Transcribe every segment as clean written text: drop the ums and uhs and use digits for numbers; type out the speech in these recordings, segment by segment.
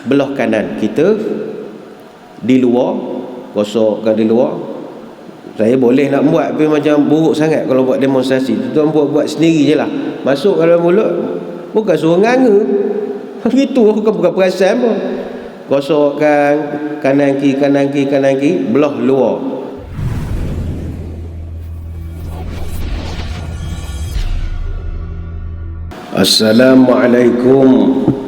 belah kanan kita di luar, gosokkan di luar. Saya boleh nak buat, tapi macam buruk sangat kalau buat demonstrasi. Tuan buat sendiri je lah. Masuk ke dalam mulut, bukan suruh nganga. Begitu, bukan perasan pun. Gosokkan kanan kiri, belah luar. Assalamualaikum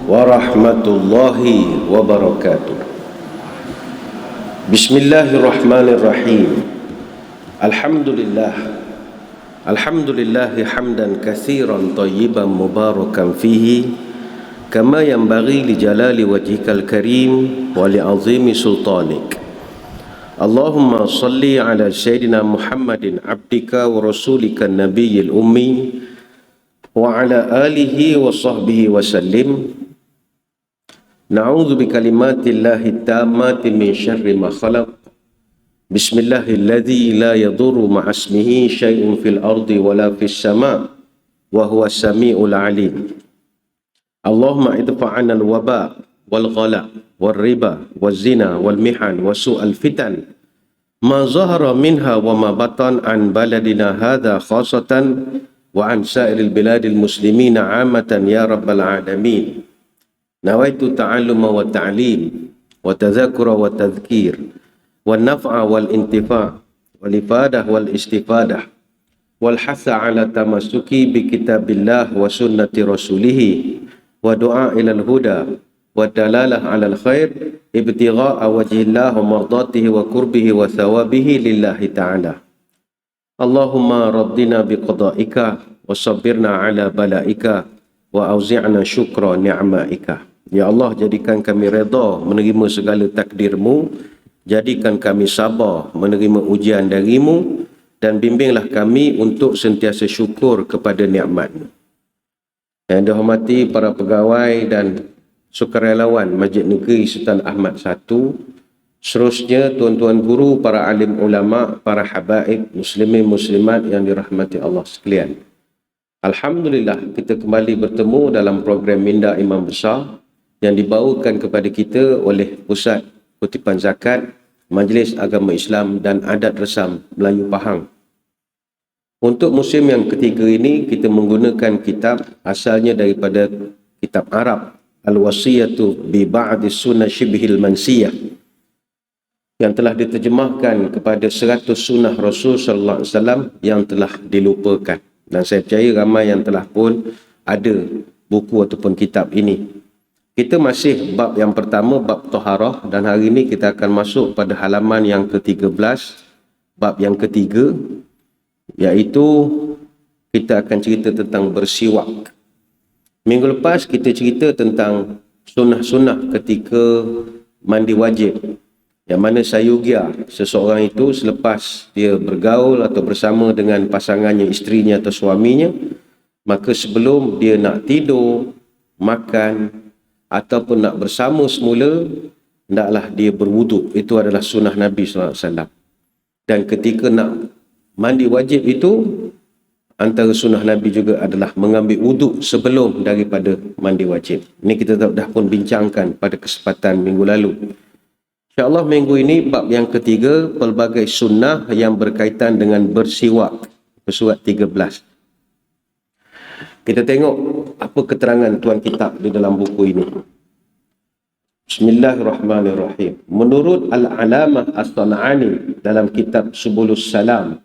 warahmatullahi wabarakatuh. Bismillahirrahmanirrahim. Alhamdulillahi hamdan katsiran tayyiban mubarakan fihi kama yanbaghi li jalali wajhikal karim wa li azimi sultanik. Allahumma salli ala sayyidina Muhammadin abdika wa rasulika nabiyil ummi wa ala alihi wa sahbihi wa sallim. Na'udzu bi kalimatillahi tammati min syarri ma khalaq. Bismillahilladzi la yadurru ma'asmihi syai'un fil ardi wala fis sama' wa huwa sami'ul alim. Allahumma idfa' 'anna al-waba' wal ghala' wal riba wal zina wal mihan wa su'al fitan ma zahara minha wa ma batan an baladina hadha khasatan wa an sa'iril biladil muslimina 'amatan ya rabbal alamin. Nawaitu ta'alluma wa ta'lim wa tadhakura wa tadhkir wa naf'a wal intifa' wal ifadah wal istifadah wal hatha ala tamassuki bi kitabillah wa sunnati rasulih wa du'a ilal huda wa dalalah ala al khair ibtigha'a wajhillah wa mardatihi wa qurbihi wa thawabihi lillahi ta'ala. Allahumma raddina bi qada'ika wa sabbirna ala bala'ika wa auzi'na syukra ni'ma'ika. Ya Allah, jadikan kami redha menerima segala takdirmu, jadikan kami sabar menerima ujian darimu, dan bimbinglah kami untuk sentiasa syukur kepada nikmat-Mu. Yang dihormati para pegawai dan sukarelawan Masjid Negeri Sultan Ahmad I, seterusnya tuan-tuan guru, para alim ulama, para habaib, muslimin muslimat yang dirahmati Allah sekalian. Alhamdulillah, kita kembali bertemu dalam program Minda Imam Besar yang dibawakan kepada kita oleh Pusat Kutipan Zakat, Majlis Agama Islam dan Adat Resam Melayu Pahang. Untuk musim yang ketiga ini, kita menggunakan kitab asalnya daripada kitab Arab, Al-Wasiyatu bi Ba'di Sunnah Shibhil Mansiyah, yang telah diterjemahkan kepada 100 sunnah Rasul sallallahu alaihi wasallam yang telah dilupakan. Dan saya percaya ramai yang telah pun ada buku ataupun kitab ini. Kita masih bab yang pertama, bab taharah, dan hari ini kita akan masuk pada halaman yang ke-13, bab yang ketiga, iaitu kita akan cerita tentang bersiwak. Minggu lepas kita cerita tentang sunnah-sunnah ketika mandi wajib, yang mana sayugia seseorang itu selepas dia bergaul atau bersama dengan pasangannya, isterinya atau suaminya, maka sebelum dia nak tidur, makan ataupun nak bersama semula, hendaklah dia berwuduk. Itu adalah sunnah Nabi SAW. Dan ketika nak mandi wajib itu, antara sunnah Nabi juga adalah mengambil wuduk sebelum daripada mandi wajib. Ini kita dah pun bincangkan pada kesempatan minggu lalu. InsyaAllah minggu ini bab yang ketiga, pelbagai sunnah yang berkaitan dengan bersiwak, surat 13. Kita tengok apa keterangan tuan kitab di dalam buku ini. Bismillahirrahmanirrahim. Menurut Al-Alamah As-San'ani dalam kitab Subulus Salam,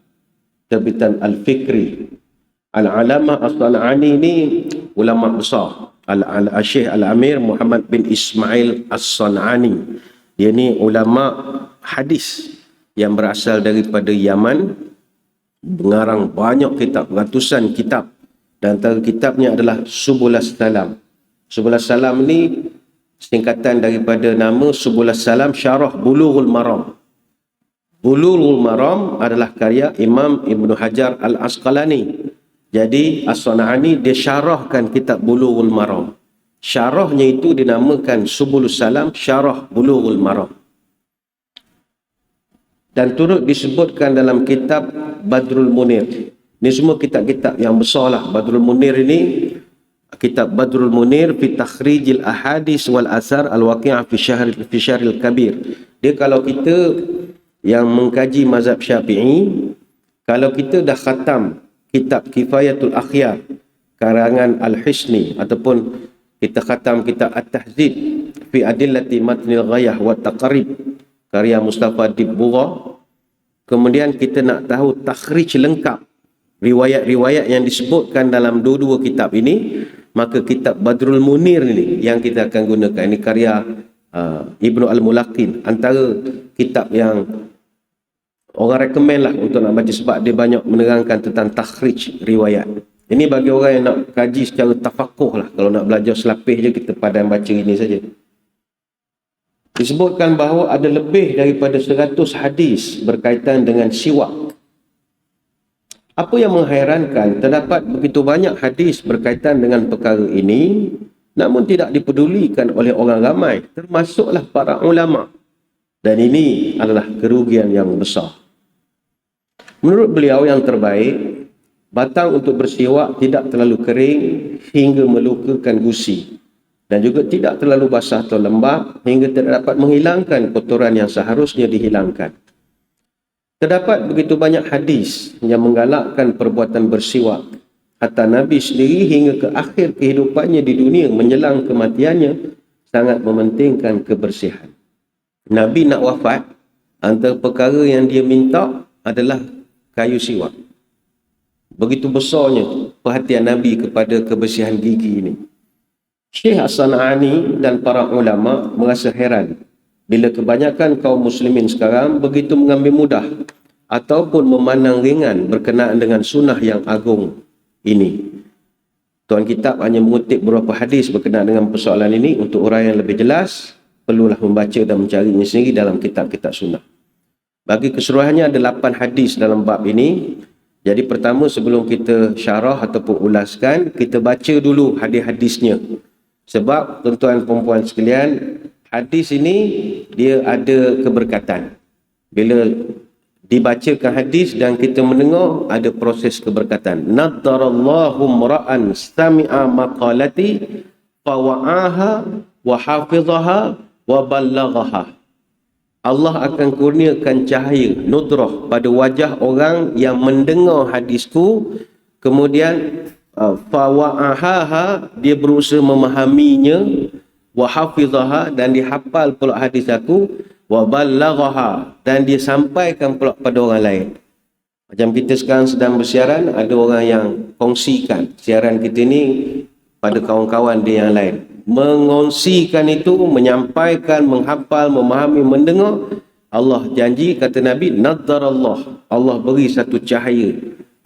terbitan Al-Fikri. Al-Alamah As-San'ani ini ulama besar. Al-Syekh Al-Amir Muhammad bin Ismail As-San'ani. Dia ni ulama hadis yang berasal daripada Yaman, mengarang banyak kitab, ratusan kitab. Dan antara kitabnya adalah Subulas Salam. Subulas Salam ni singkatan daripada nama Subulas Salam Syarah Bulughul Maram. Bulughul Maram adalah karya Imam Ibn Hajar Al-Asqalani. Jadi As-San'ani dia syarahkan kitab Bulughul Maram. Syarahnya itu dinamakan Subulus Salam Syarah Bulughul Maram. Dan turut disebutkan dalam kitab Badrul Munir. Ini semua kitab-kitab yang besar lah. Badrul Munir ini kitab Badrul Munir fi takhrijil ahadis wal asar al-waqi'ah fi syahril kabir. Dia kalau kita yang mengkaji mazhab Syafi'i, kalau kita dah khatam kitab Kifayatul Akhyar karangan Al-Hisni, ataupun kita khatam kitab At-Tahzib fi adillati matnil ghayah wa taqrib karya Mustafa Dibbugha, kemudian kita nak tahu takhrij lengkap riwayat-riwayat yang disebutkan dalam dua-dua kitab ini, maka kitab Badrul Munir ini yang kita akan gunakan. Ini karya Ibnu Al-Mulaqin, antara kitab yang orang rekomen lah untuk nak baca, sebab dia banyak menerangkan tentang takhrij riwayat. Ini bagi orang yang nak kaji secara tafakuh lah. Kalau nak belajar selapis je, kita padan baca ini saja. Disebutkan bahawa ada lebih daripada 100 hadis berkaitan dengan siwak. Apa yang menghairankan, terdapat begitu banyak hadis berkaitan dengan perkara ini, namun tidak dipedulikan oleh orang ramai, termasuklah para ulama. Dan ini adalah kerugian yang besar. Menurut beliau, yang terbaik, batang untuk bersiwak tidak terlalu kering hingga melukakan gusi, dan juga tidak terlalu basah atau lembab hingga tidak dapat menghilangkan kotoran yang seharusnya dihilangkan. Terdapat begitu banyak hadis yang menggalakkan perbuatan bersiwak. Hatta Nabi sendiri hingga ke akhir kehidupannya di dunia menjelang kematiannya sangat mementingkan kebersihan. Nabi nak wafat, antara perkara yang dia minta adalah kayu siwak. Begitu besarnya perhatian Nabi kepada kebersihan gigi ini. Syekh As-San'ani dan para ulama merasa heran bila kebanyakan kaum muslimin sekarang begitu mengambil mudah ataupun memandang ringan berkenaan dengan sunnah yang agung ini. Tuan kitab hanya mengutip beberapa hadis berkenaan dengan persoalan ini. Untuk uraian yang lebih jelas, perlulah membaca dan mencarinya sendiri dalam kitab-kitab sunnah. Bagi keseluruhannya ada 8 hadis dalam bab ini. Jadi pertama, sebelum kita syarah ataupun ulaskan, kita baca dulu hadis-hadisnya. Sebab tuan-tuan perempuan sekalian, hadis ini dia ada keberkatan. Bila dibacakan hadis dan kita mendengar, ada proses keberkatan. Nadarallahu mra'an sami'a maqalati fawa'aha wa hafizaha wa ballaghaha. Allah akan kurniakan cahaya nudrah pada wajah orang yang mendengar hadisku, kemudian fawa'aha, dia berusaha memahaminya, wa hafizaha, dan dihafal pula hadis aku, wa ballaghaha, dan dia sampaikan pula pada orang lain. Macam kita sekarang sedang bersiaran, ada orang yang kongsikan siaran kita ni pada kawan-kawan dia yang lain. Mengongsikan itu, menyampaikan, menghafal, memahami, mendengar. Allah janji, kata Nabi, nadarallah, Allah beri satu cahaya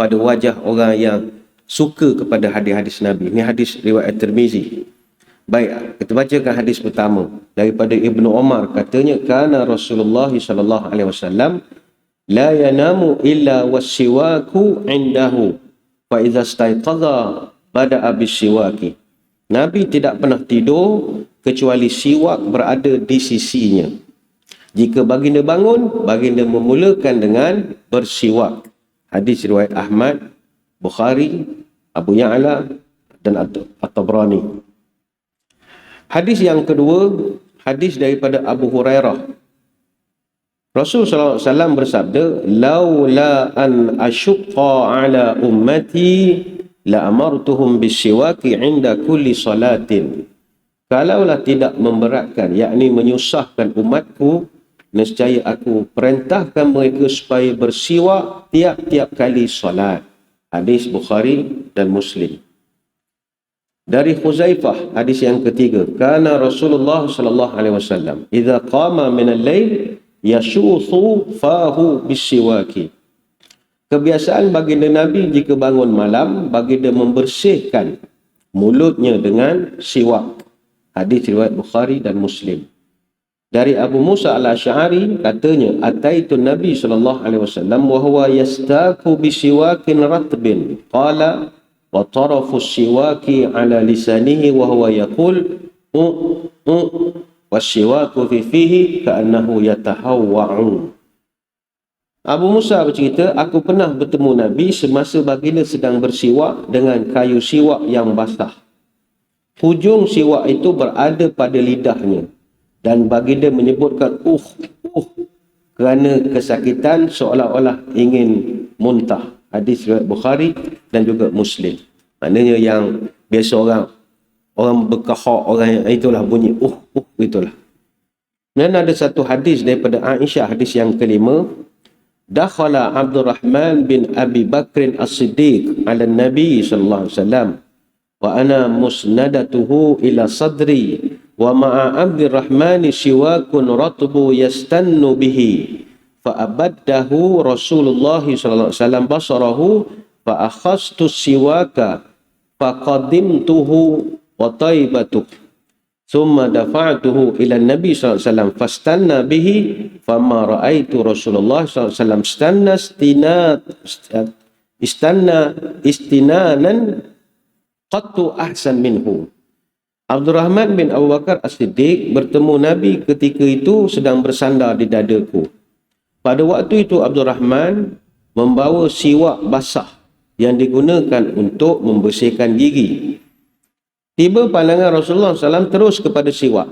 pada wajah orang yang suka kepada hadis-hadis Nabi. Ini hadis riwayat Tirmizi. Baik, kita bacakan hadis pertama daripada Ibnu Umar. Katanya, kana Rasulullah sallallahu alaihi wasallam la yanamu illa wassiwaku indahu fa idza staiqadha bada'a bisiwaki. Nabi tidak pernah tidur kecuali siwak berada di sisinya. Jika baginda bangun, baginda memulakan dengan bersiwak. Hadis riwayat Ahmad, Bukhari, Abu Ya'la dan At-Tabrani. Hadis yang kedua, hadis daripada Abu Hurairah. Rasul sallallahu alaihi wasallam bersabda, laula an asyqa ala ummati la amartuhum bisiwaki 'inda kulli salatin. Kalaulah tidak memberatkan, yakni menyusahkan umatku, nescaya aku perintahkan mereka supaya bersiwak tiap-tiap kali solat. Hadis Bukhari dan Muslim. Dari Khuzaifah, hadis yang ketiga, kana Rasulullah sallallahu alaihi wasallam idza qama min al-lail yashuthu fahu bisiwaki. Kebiasaan baginda Nabi jika bangun malam, baginda membersihkan mulutnya dengan siwak. Hadis riwayat Bukhari dan Muslim. Dari Abu Musa al-Asy'ari katanya, ataitu Nabi sallallahu alaihi wasallam wa huwa yastaku bi siwakin ratbin. Qala wa tarafu siwaki ala lisanihi wa huwa yaqul wa siwaku fi fihi ka'annahu yatahawwa'u. Abu Musa bercerita, aku pernah bertemu Nabi semasa baginda sedang bersiwak dengan kayu siwak yang basah. hujung siwak itu berada pada lidahnya, dan baginda menyebutkan kerana kesakitan seolah-olah ingin muntah. Hadis riwayat Bukhari dan juga Muslim. Maknanya yang biasa orang berkahak, orang yang itulah bunyi itulah. Dan ada satu hadis daripada Aisyah, hadis yang kelima. Dakhala Abdurrahman bin Abi Bakr As-Siddiq ala Nabi sallallahu alaihi wasallam wa ana musnadatuhu ila sadri wa ma'a Abdurrahman siwakun ratbu yastannu bihi fa abaddahu Rasulullah sallallahu alaihi wasallam basarahu fa akhastu siwaka fa qadimtuhu wa taibatuh thumma dafa'tuhu ila Nabi sallallahu alaihi wasallam fastanna bihi fama ra'aitu Rasulullah sallallahu alaihi wasallam istanna istinanan qattu ahsan minhu. Abdurrahman bin Abu Bakar As-Siddiq bertemu Nabi ketika itu sedang bersandar di dadaku. Pada waktu itu Abdurrahman membawa siwak basah yang digunakan untuk membersihkan gigi. Tiba pandangan Rasulullah SAW terus kepada siwak.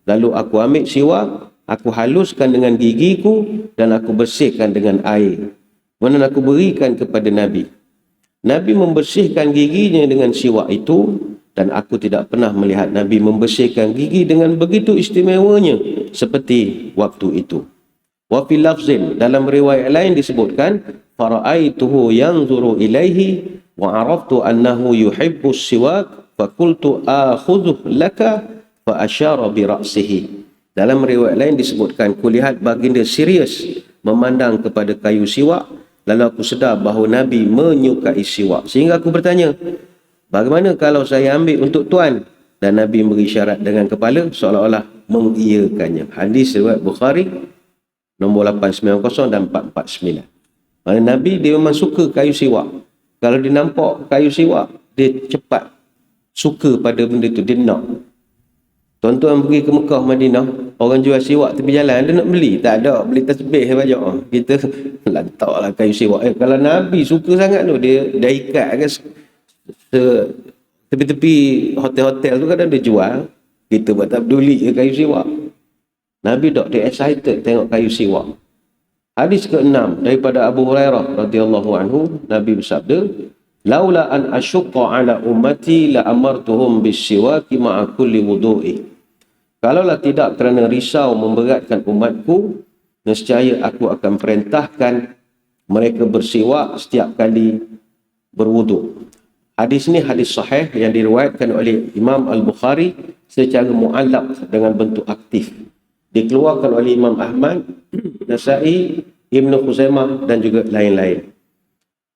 Lalu aku ambil siwak, aku haluskan dengan gigiku dan aku bersihkan dengan air. Kemudian aku berikan kepada Nabi. Nabi membersihkan giginya dengan siwak itu, dan aku tidak pernah melihat Nabi membersihkan gigi dengan begitu istimewanya seperti waktu itu. Wa fil lafzin, dalam riwayat lain disebutkan, fara'aituhu yanzuru ilaihi wa araftu annahu yuhibbu siwak fakultu akhudhuh laka fa asyara bi ra'sihi. Dalam riwayat lain disebutkan, kulihat baginda serius memandang kepada kayu siwak, lalu aku sedar bahawa Nabi menyukai siwak. Sehingga aku bertanya, bagaimana kalau saya ambil untuk tuan? Dan Nabi beri syarat dengan kepala seolah-olah mengiyakannya. Hadis riwayat Bukhari nombor 890 dan 449. Nabi dia memang suka kayu siwak. Kalau dia nampak kayu siwak, dia cepat suka pada benda tu, dia nak. Tuan-tuan pergi ke Mekah, Madinah, orang jual siwak tepi jalan, dia nak beli. Tak ada, beli tasbih banyak. Kita lantaklah kayu siwak. Kalau Nabi suka sangat tu, dia dah ikat kan tepi-tepi hotel-hotel tu kadang dia jual. Kita buat tak peduli ke kayu siwak. Nabi tak, dia excited tengok kayu siwak. Hadis ke-6 daripada Abu Hurairah radhiyallahu anhu, Nabi bersabda, laula an asyqa ala ummati la amartuhum bisiwaki ma'a kulli wudu'i. Kalaulah tidak kerana risau memberatkan umatku, nescaya aku akan perintahkan mereka bersiwak setiap kali berwuduk. Hadis ni hadis sahih yang diriwayatkan oleh Imam Al-Bukhari secara mu'allaq dengan bentuk aktif. Dikeluarkan oleh Imam Ahmad, Nasai, Ibn Khuzaimah dan juga lain-lain.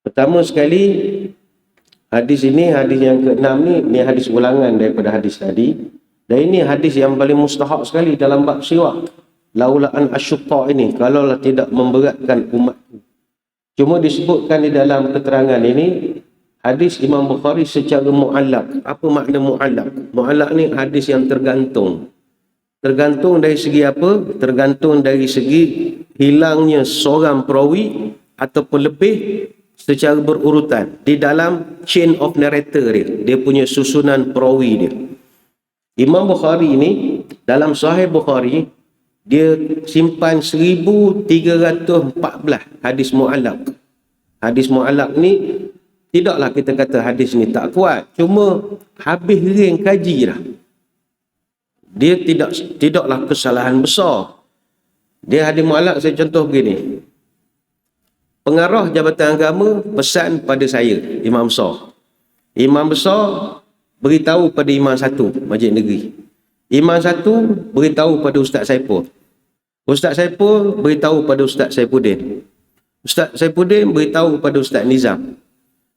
Pertama sekali, hadis ini, hadis yang ke-6 ni hadis ulangan daripada hadis tadi. Dan ini hadis yang paling mustahak sekali dalam bab siwak. Laula an asyqa ini, kalaulah tidak memberatkan umatku. Cuma disebutkan di dalam keterangan ini, hadis Imam Bukhari secara mu'allaq. Apa makna mu'allaq? Mu'allaq ni hadis yang tergantung. Tergantung dari segi apa? Tergantung dari segi hilangnya seorang perawi ataupun lebih secara berurutan di dalam chain of narrator dia. Dia punya susunan perawi dia. Imam Bukhari ini dalam Sahih Bukhari dia simpan 1314 hadis mu'allaq. Hadis mu'allaq ni tidaklah kita kata hadis ni tak kuat, cuma habis ring kaji dah. Dia tidaklah kesalahan besar. Dia hadis mu'allaq, saya contoh begini. Pengarah Jabatan Agama pesan pada saya, Imam Besar. Imam Besar beritahu pada Imam satu Masjid Negeri. Imam satu beritahu pada Ustaz Saipul. Ustaz Saipul beritahu pada Ustaz Saifuddin. Ustaz Saifuddin beritahu pada Ustaz Nizam.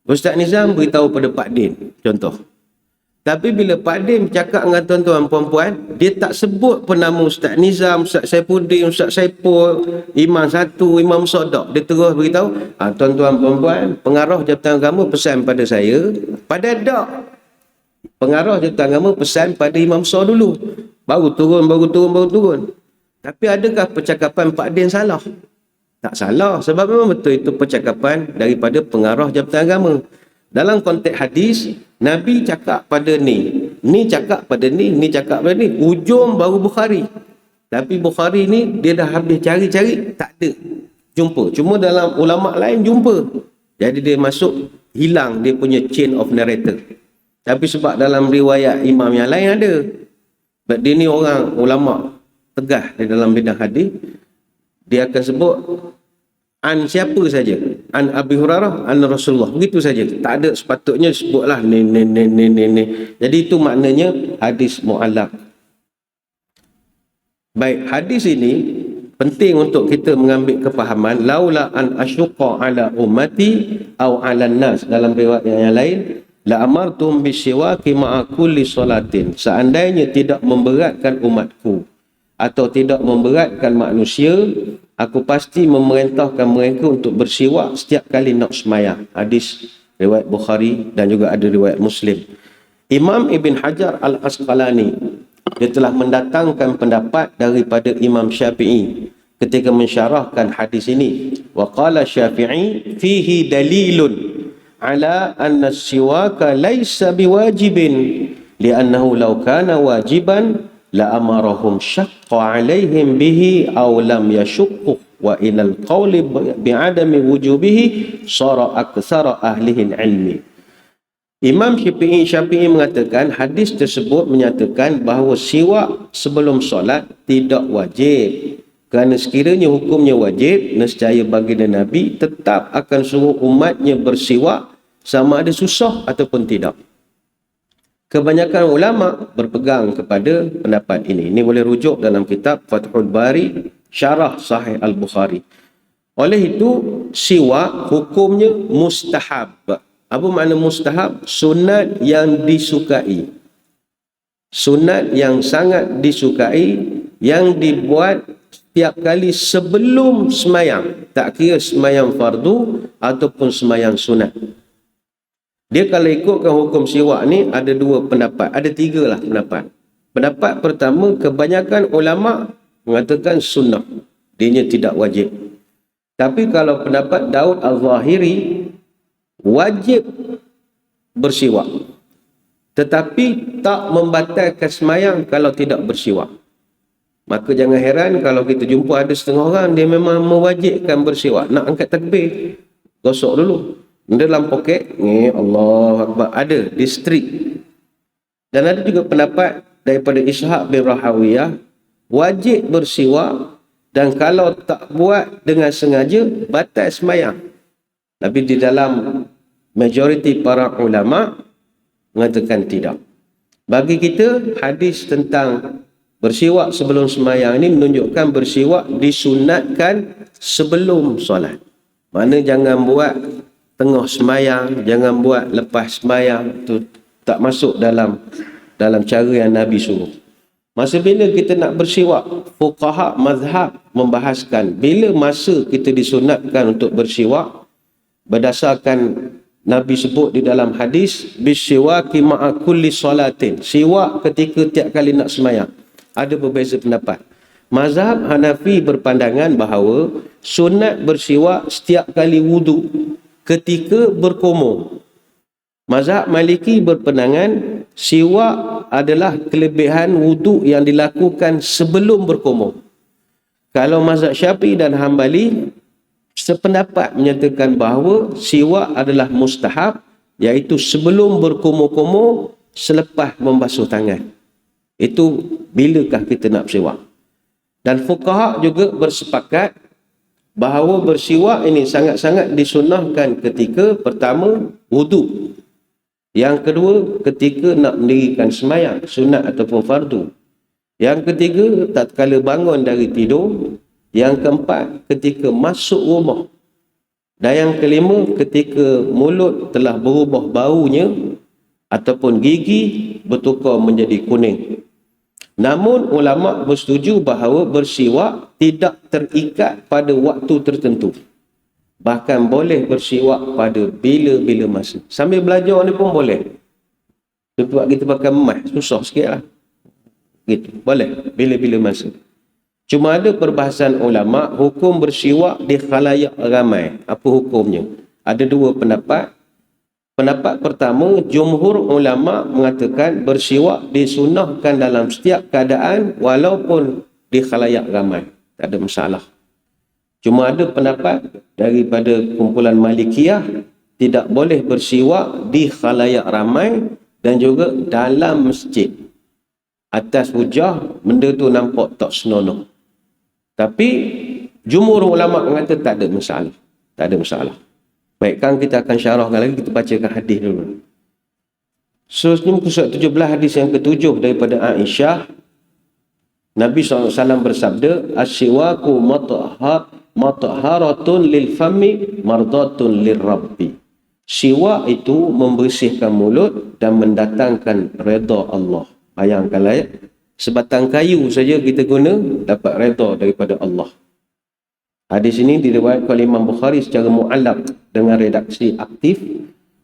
Ustaz Nizam beritahu pada Pak Din. Contoh. Tapi bila Pak Din bercakap dengan tuan-tuan puan-puan, dia tak sebut pun nama Ustaz Nizam, Ustaz Saifuddin, Ustaz Saipul, Imam satu, Imam Sodak. Dia terus beritahu, tuan-tuan puan-puan, pengarah Jabatan Agama pesan pada saya, pada tak. Pengarah Jabatan Agama pesan pada Imam Besar dulu. Baru turun. Tapi adakah percakapan Pak Din salah? Tak salah. Sebab memang betul itu percakapan daripada pengarah Jabatan Agama. Dalam konteks hadis, Nabi cakap pada ni Ni cakap pada ni cakap pada ni. Ujung baru Bukhari. Tapi Bukhari ni dia dah habis cari-cari, tak ada jumpa. Cuma dalam ulama lain jumpa. Jadi dia masuk, hilang dia punya chain of narrator. Tapi sebab dalam riwayat imam yang lain ada. Sebab dia ni orang ulama tegah di dalam bidang hadis. Dia akan sebut an siapa saja. An Abi Hurairah, an Rasulullah. Begitu saja. Tak ada sepatutnya sebutlah ni. Jadi itu maknanya hadis mu'allaq. Baik, hadis ini penting untuk kita mengambil kefahaman. Laula an asyqa ala ummati au ala nas, dalam riwayat yang lain, la amartum bisiwaki ma'a kulli salatin. Seandainya tidak memberatkan umatku atau tidak memberatkan manusia, aku pasti memerintahkan mereka untuk bersiwak setiap kali nak sembahyang. Hadis riwayat Bukhari dan juga ada riwayat Muslim. Imam Ibn Hajar Al-Asqalani, dia telah mendatangkan pendapat daripada Imam Syafi'i ketika mensyarahkan hadis ini. Wa qala Syafi'i fihi dalilun ala anna siwaka laysa biwajibin li'annahu law kana wajiban la amarahum syaqqa alaihim bihi aw lam yashukku wa ilal qawli bi'adami wujubihi sara aktsara ahlihi ilmi. Imam Syafi'i mengatakan hadis tersebut menyatakan bahawa siwak sebelum solat tidak wajib. Kerana sekiranya hukumnya wajib, nescaya baginda Nabi tetap akan suruh umatnya bersiwak sama ada susah ataupun tidak. Kebanyakan ulama berpegang kepada pendapat ini. Ini boleh rujuk dalam kitab Fathul Bari, Syarah Sahih Al-Bukhari. Oleh itu, siwak hukumnya mustahab. Apa makna mustahab? Sunat yang disukai. Sunat yang sangat disukai, yang dibuat setiap kali sebelum semayang. Tak kira semayang fardu ataupun semayang sunat. Dia kalau ikutkan hukum siwak ni, ada dua pendapat. Ada tiga lah pendapat. Pendapat pertama, kebanyakan ulama mengatakan sunnah. Dianya tidak wajib. Tapi kalau pendapat Daud Al-Zahiri, wajib bersiwak, tetapi tak membatalkan semayang kalau tidak bersiwak. Maka jangan heran kalau kita jumpa ada setengah orang dia memang mewajibkan bersiwak. Nak angkat takbir, gosok dulu. Dalam poket, Allahu Akbar, ada di street. Dan ada juga pendapat daripada Ishaq bin Rahawiyah, wajib bersiwak, dan kalau tak buat dengan sengaja, batal semayang. Tapi di dalam majoriti para ulama mengatakan tidak. Bagi kita, hadis tentang bersiwak sebelum sembahyang ini menunjukkan bersiwak disunatkan sebelum solat. Mana jangan buat tengah sembahyang, jangan buat lepas sembahyang. Itu tak masuk dalam cara yang Nabi suruh. Masa bila kita nak bersiwak, fuqaha mazhab membahaskan bila masa kita disunatkan untuk bersiwak. Berdasarkan Nabi sebut di dalam hadis, bisiwaki ma'a kulli salatin. Siwak ketika tiap kali nak sembahyang. Ada berbeza pendapat. Mazhab Hanafi berpandangan bahawa sunat bersiwak setiap kali wudu ketika berkumur. Mazhab Maliki berpandangan siwak adalah kelebihan wudu yang dilakukan sebelum berkumur. Kalau mazhab Syafi'i dan Hambali sependapat menyatakan bahawa siwak adalah mustahab, iaitu sebelum berkumur-kumur, selepas membasuh tangan. Itu bilakah kita nak bersiwak. Dan fuqaha juga bersepakat bahawa bersiwak ini sangat-sangat disunahkan ketika pertama wudu. Yang kedua ketika nak mendirikan sembahyang, sunat ataupun fardu. Yang ketiga tatkala bangun dari tidur. Yang keempat, ketika masuk rumah. Dan yang kelima, ketika mulut telah berubah baunya ataupun gigi bertukar menjadi kuning. Namun, ulama bersetuju bahawa bersiwak tidak terikat pada waktu tertentu. Bahkan boleh bersiwak pada bila-bila masa. Sambil belajar ni pun boleh. Sebab kita pakai mic, susah sikit lah. Gitu, boleh, bila-bila masa. Cuma ada perbahasan ulama, hukum bersiwak di khalayak ramai. Apa hukumnya? Ada dua pendapat. Pendapat pertama, jumhur ulama mengatakan bersiwak disunahkan dalam setiap keadaan walaupun di khalayak ramai. Tak ada masalah. Cuma ada pendapat daripada kumpulan Malikiyah tidak boleh bersiwak di khalayak ramai dan juga dalam masjid. Atas hujah benda tu nampak tak senonoh. Tapi jumhur ulama mengatakan tak ada masalah. Tak ada masalah. Baik, kan kita akan syarahkan lagi, kita bacakan hadis dulu. Seterusnya muka surat 17, hadis yang ke-7 daripada Aisyah. Nabi SAW bersabda, "Asyiwaku mathaharatun lil fami mardatun lir rabbi." Siwak itu membersihkan mulut dan mendatangkan redha Allah. Bayangkanlah ya, sebatang kayu saja kita guna dapat redha daripada Allah. Hadis ini diriwayatkan oleh Imam Bukhari secara mu'allaq dengan redaksi aktif,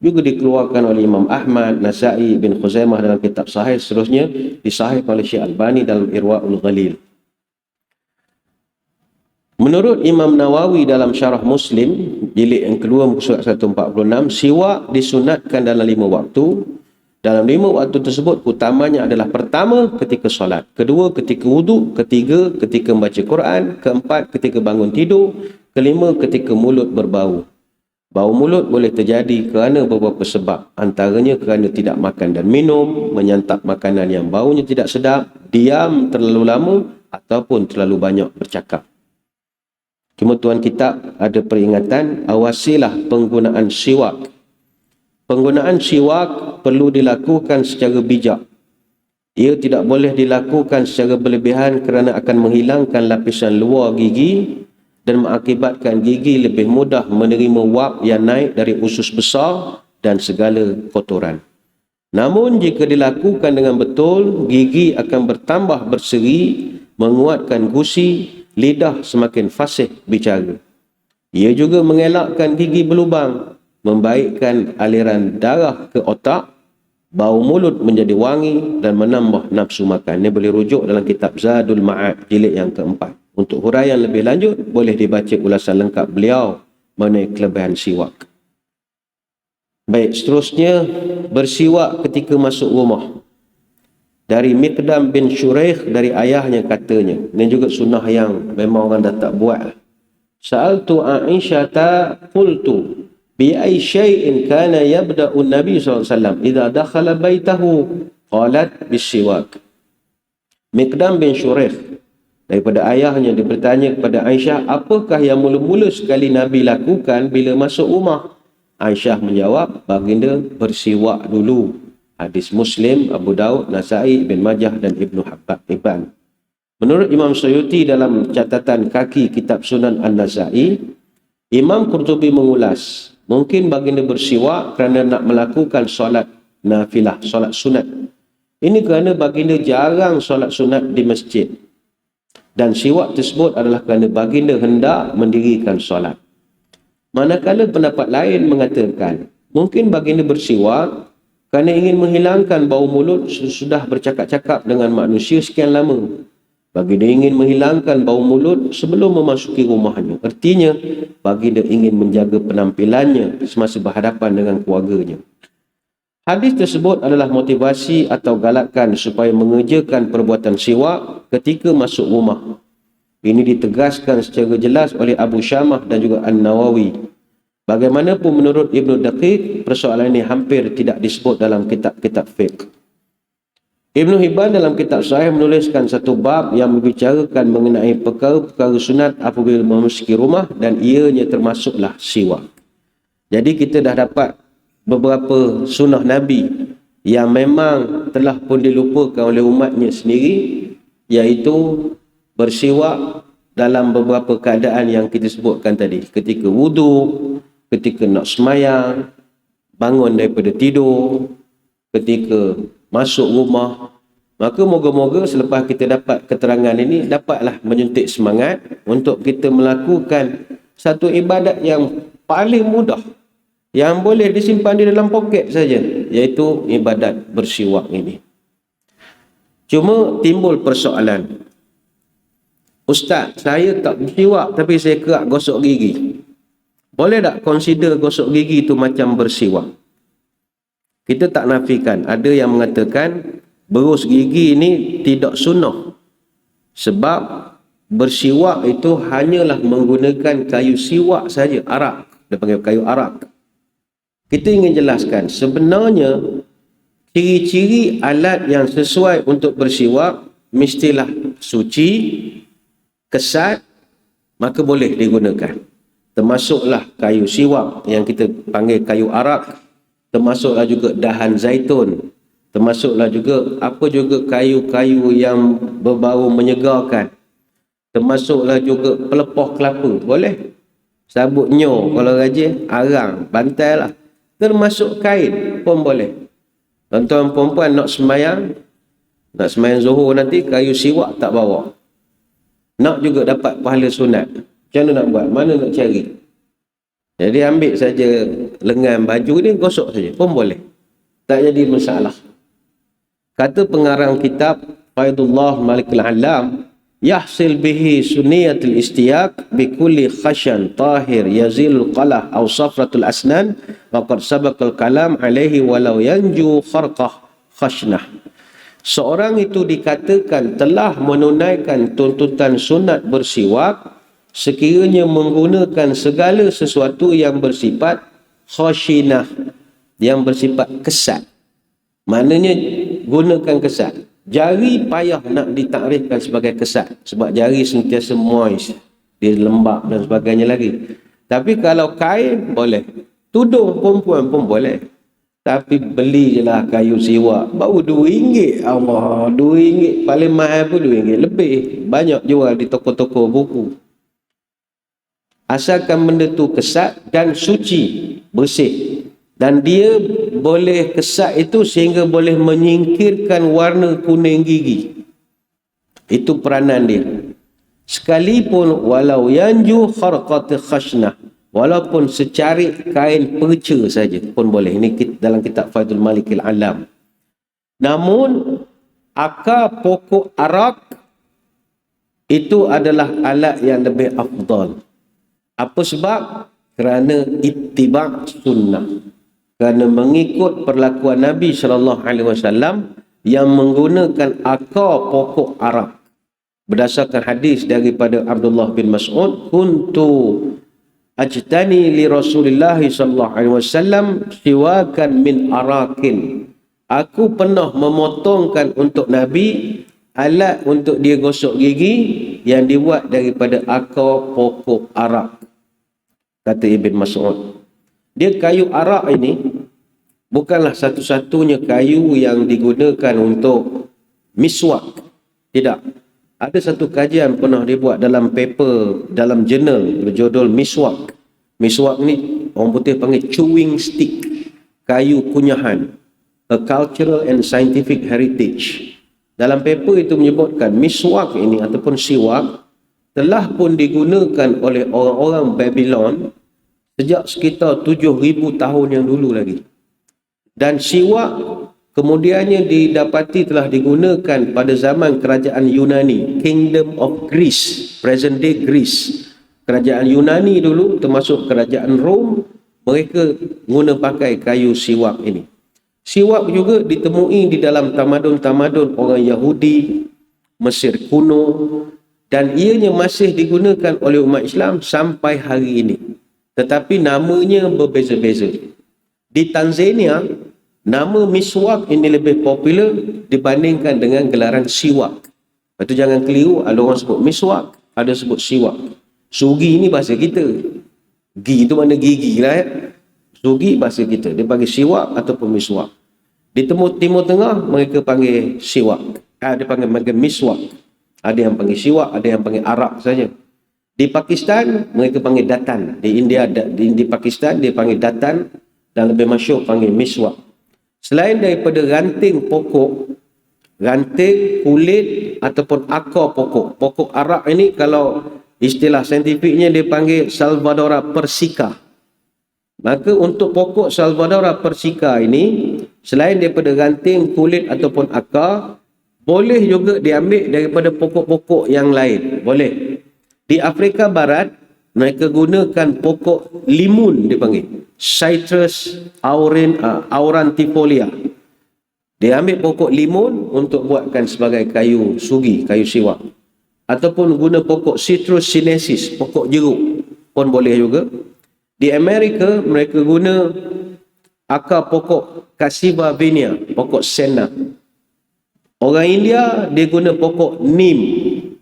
juga dikeluarkan oleh Imam Ahmad, Nasa'i, bin Khuzaimah dalam kitab sahih, seterusnya disahihkan oleh Syekh Albani dalam Irwaul Ghalil. Menurut Imam Nawawi dalam Syarah Muslim jilid yang kedua muka surat 146, siwak disunatkan dalam 5 waktu. Dalam 5 waktu tersebut utamanya adalah pertama ketika solat, kedua ketika wuduk, ketiga ketika membaca Quran, keempat ketika bangun tidur, kelima ketika mulut berbau. Bau mulut boleh terjadi kerana beberapa sebab, antaranya kerana tidak makan dan minum, menyantap makanan yang baunya tidak sedap, diam terlalu lama ataupun terlalu banyak bercakap. Cuma tuan kitab ada peringatan, awasilah penggunaan siwak. Penggunaan siwak perlu dilakukan secara bijak. Ia tidak boleh dilakukan secara berlebihan kerana akan menghilangkan lapisan luar gigi dan mengakibatkan gigi lebih mudah menerima wap yang naik dari usus besar dan segala kotoran. Namun jika dilakukan dengan betul, gigi akan bertambah berseri, menguatkan gusi, lidah semakin fasih bicara. Ia juga mengelakkan gigi berlubang, membaikkan aliran darah ke otak, bau mulut menjadi wangi dan menambah nafsu makan. Ini boleh rujuk dalam kitab Zadul Ma'ad jilid yang keempat. Untuk huraian lebih lanjut, boleh dibaca ulasan lengkap beliau mengenai kelebihan siwak. Baik, seterusnya bersiwak ketika masuk rumah. Dari Miqdam bin Syuraikh, dari ayahnya katanya. Ini juga sunnah yang memang orang dah tak buat. Sa'altu Aisyata qultu bi ay syai'in kana yabda'u Nabi SAW idza dakhala baitahu, qalat bisiwak. Miqdam bin Syuraikh daripada ayahnya dia bertanya kepada Aisyah, apakah yang mula-mula sekali Nabi lakukan bila masuk rumah? Aisyah menjawab, baginda bersiwak dulu. Hadis Muslim, Abu Daud, Nasa'i, Ibn Majah dan Ibnu Hibban. Menurut Imam Suyuti dalam catatan kaki kitab Sunan An-Nasa'i, Imam Qurtubi mengulas, mungkin baginda bersiwak kerana nak melakukan solat nafilah, solat sunat. Ini kerana baginda jarang solat sunat di masjid. Dan siwak tersebut adalah kerana baginda hendak mendirikan solat. Manakala pendapat lain mengatakan, mungkin baginda bersiwak kerana ingin menghilangkan bau mulut sesudah bercakap-cakap dengan manusia sekian lama. Baginda ingin menghilangkan bau mulut sebelum memasuki rumahnya. Artinya, baginda ingin menjaga penampilannya semasa berhadapan dengan keluarganya. Hadis tersebut adalah motivasi atau galakan supaya mengerjakan perbuatan siwak ketika masuk rumah. Ini ditegaskan secara jelas oleh Abu Syamah dan juga An-Nawawi. Bagaimanapun menurut Ibnu Daqiq, persoalan ini hampir tidak disebut dalam kitab-kitab fiqh. Ibnu Hibban dalam kitab Sahih menuliskan satu bab yang membicarakan mengenai perkara-perkara sunat apabila memasuki rumah dan ianya termasuklah siwak. Jadi kita dah dapat beberapa sunnah Nabi yang memang telah pun dilupakan oleh umatnya sendiri, iaitu bersiwak dalam beberapa keadaan yang kita sebutkan tadi. Ketika wuduk, ketika nak semayang, bangun daripada tidur, ketika masuk rumah. Maka moga-moga selepas kita dapat keterangan ini, dapatlah menyuntik semangat untuk kita melakukan satu ibadat yang paling mudah, yang boleh disimpan di dalam poket saja, iaitu ibadat bersiwak ini. Cuma timbul persoalan, Ustaz, saya tak bersiwak tapi saya kerap gosok gigi. Boleh tak consider gosok gigi itu macam bersiwak? Kita tak nafikan. Ada yang mengatakan berus gigi ini tidak sunnah. Sebab bersiwak itu hanyalah menggunakan kayu siwak saja, arak. Dia panggil kayu arak. Kita ingin jelaskan, sebenarnya ciri-ciri alat yang sesuai untuk bersiwak mestilah suci, kesat, maka boleh digunakan. Termasuklah kayu siwak yang kita panggil kayu arak, termasuklah juga dahan zaitun, termasuklah juga kayu-kayu yang berbau menyegarkan, termasuklah juga pelepah kelapa, boleh. Sabut nyo kalau rajin, arang, bantal lah. Termasuk kain pun boleh. Tuan-tuan perempuan nak sembahyang zuhur nanti, kayu siwak tak bawa. Nak juga dapat pahala sunat. Macam mana nak buat? Mana nak cari? Jadi ambil saja lengan baju ni, gosok saja pun boleh. Tak jadi masalah. Kata pengarang kitab Faidullah Malikul Alam, yahsil bihi sunniyatul istiyaq bi kulli khashan tahir yazilul qalah aw safratul asnan wa qad sabaqal kalam alaihi walau yanju kharqah khashnah. Seorang itu dikatakan telah menunaikan tuntutan sunat bersiwak sekiranya menggunakan segala sesuatu yang bersifat khashinah, yang bersifat kesat. Maknanya gunakan kesat. Jari payah nak ditakrifkan sebagai kesat, sebab jari sentiasa moist, dia lembab dan sebagainya lagi. Tapi kalau kain boleh, tudung perempuan pun boleh. Tapi beli je lah kayu siwak, baru RM2. Allah, RM2, paling mahal pun RM2 lebih. Banyak jual di toko-toko buku. Asalkan benda tu kesat dan suci, bersih. Dan dia boleh kesat itu sehingga boleh menyingkirkan warna kuning gigi. Itu peranan dia. Sekalipun walau yanju kharqat khashnah, walaupun secarik kain perca saja pun boleh. Ini dalam kitab Faidul Malikil Alam. Namun akar pokok arak itu adalah alat yang lebih afdal. Apa sebab? Kerana ittiba' sunnah. Kerana mengikut perlakuan Nabi SAW yang menggunakan akar pokok arak. Berdasarkan hadis daripada Abdullah bin Mas'ud, kuntu ajtani li Rasulillah SAW siwakan min arakin. Aku pernah memotongkan untuk Nabi alat untuk dia gosok gigi yang dibuat daripada akar pokok arak. Kata Ibn Mas'ud. Dia kayu arak ini bukanlah satu-satunya kayu yang digunakan untuk miswak. Tidak. Ada satu kajian pernah dibuat dalam paper, dalam jurnal berjudul Miswak. Miswak ni orang putih panggil chewing stick, kayu kunyahan, a cultural and scientific heritage. Dalam paper itu menyebutkan miswak ini ataupun siwak telah pun digunakan oleh orang-orang Babylon sejak sekitar 7,000 tahun yang dulu lagi. Dan siwak kemudiannya didapati telah digunakan pada zaman kerajaan Yunani, Kingdom of Greece, present day Greece. Kerajaan Yunani dulu termasuk kerajaan Rom, mereka guna pakai kayu siwak ini. Siwak juga ditemui di dalam tamadun-tamadun orang Yahudi, Mesir kuno, dan ianya masih digunakan oleh umat Islam sampai hari ini. Tetapi namanya berbeza-beza. Di Tanzania, nama miswak ini lebih popular dibandingkan dengan gelaran siwak. Itu jangan keliru, ada orang sebut miswak, ada sebut siwak. Sugi ini bahasa kita. Gi itu mana gigi lah ya. Sugi bahasa kita. Dia panggil siwak ataupun miswak. Di Timur Tengah, mereka panggil siwak. Dia panggil miswak. Ada yang panggil siwak, ada yang panggil arak saja. Di Pakistan, mereka panggil datan. Di India, di Pakistan, dia panggil datan. Dan lebih masyhur panggil miswak. Selain daripada ranting pokok, ranting, kulit ataupun akar pokok. Pokok arak ini kalau istilah saintifiknya dia panggil Salvadora persica. Maka untuk pokok Salvadora persica ini, selain daripada ranting, kulit ataupun akar, boleh juga diambil daripada pokok-pokok yang lain. Boleh. Di Afrika Barat, mereka gunakan pokok limun dipanggil. Citrus aurantifolia. Dia ambil pokok limun untuk buatkan sebagai kayu sugi, kayu siwak. Ataupun guna pokok Citrus sinensis, pokok jeruk pun boleh juga. Di Amerika, mereka guna akar pokok Cassia vinea, pokok senna. Orang India, dia guna pokok Neem.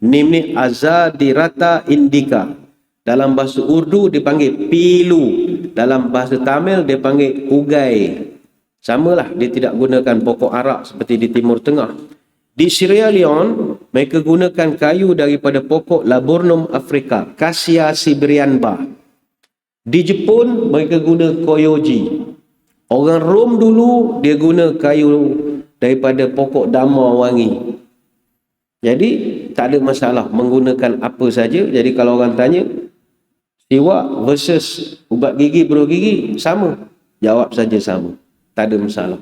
Neem ni Azadirachta indica. Dalam bahasa Urdu dipanggil pilu. Dalam bahasa Tamil dia panggil ugai. Samalah, dia tidak gunakan pokok arak seperti di Timur Tengah. Di Sierra Leone, mereka gunakan kayu daripada pokok Laburnum africa, Cassia siberianba. Di Jepun, mereka guna koyoji. Orang Rom dulu, dia guna kayu daripada pokok damar wangi. Jadi, tak ada masalah menggunakan apa saja. Jadi, kalau orang tanya, siwak versus ubat gigi, beruh gigi, sama. Jawab saja sama. Tak ada masalah.